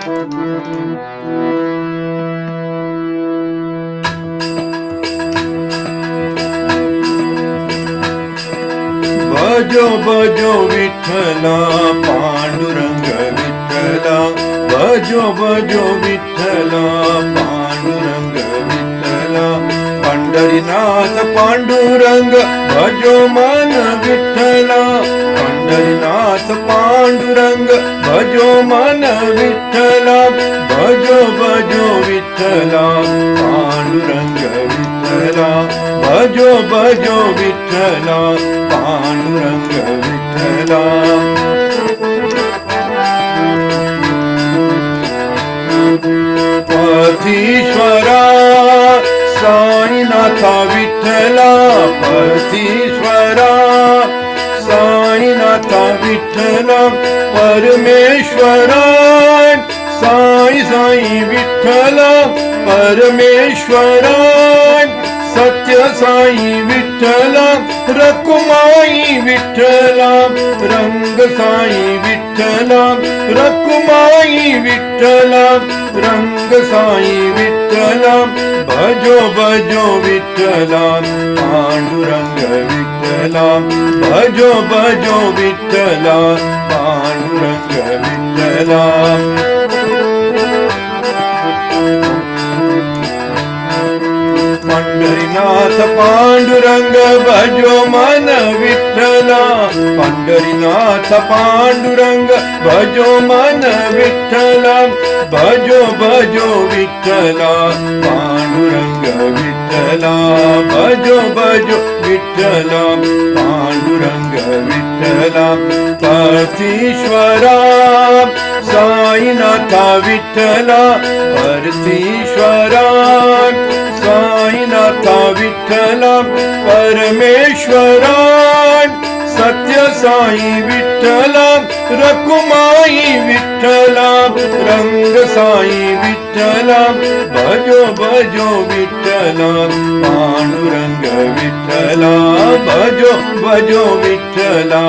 भजो भजो विठ्ठला पांडुरंग विठ्ठला, भजो भजो विठ्ठला पांडुरंग विठ्ठला। पंढरीनाथ पांडुरंग भजो मन विठ्ठला, पंढरीनाथ पांडुरंग भजो मन विठ्ठला। भजो भजो विठ्ठला पांडुरंग विठ्ठला, भजो भजो विठ्ठला पांडुरंग विठ्ठला। पर्थीश्वरा साईनाथा विठ्ठला, पर्थीश्वरा साईनाथा विठ्ठला। परमेश्वरा साई साई विठ्ठला, परमेश्वरा सत्य साई विठ्ठला। रखुमाई विठ्ठला रंग साई विठ्ठला, रखुमाई विठ्ठला रंग साई विठ्ठला। भजो भजो विठ्ठला पांडुरंग विठ्ठला, भजो भजो विठ्ठला पांडुरंग विठ्ठला। पंढरीनाथ पांडुरंग भजो मन विठ्ठला, पंढरीनाथ पांडुरंग भजो मन विठ्ठला। भजो भजो विठ्ठला पांडुरंग विठ्ठला, भजो भजो विठ्ठला पांडुरंग विठ्ठला। पर्थीश्वरा साईनाथा विठ्ठला, पर्थीश्वरा साईनाथा विठ्ठला। परमेश्वरा सत्य साई विठ्ठला, रखुमाई विठ्ठला रंग साई विठ्ठला। भजो भजो विठ्ठला पांडुरंग विठ्ठला, भजो भजो विठ्ठला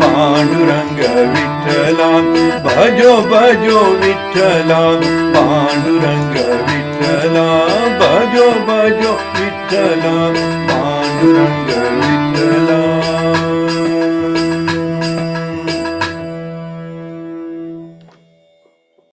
पांडुरंग विठ्ठला। भजो भजो विठ्ठला पांडुरंग विठ्ठला, भजो भजो विठ्ठला पांडुरंग विठ्ठला।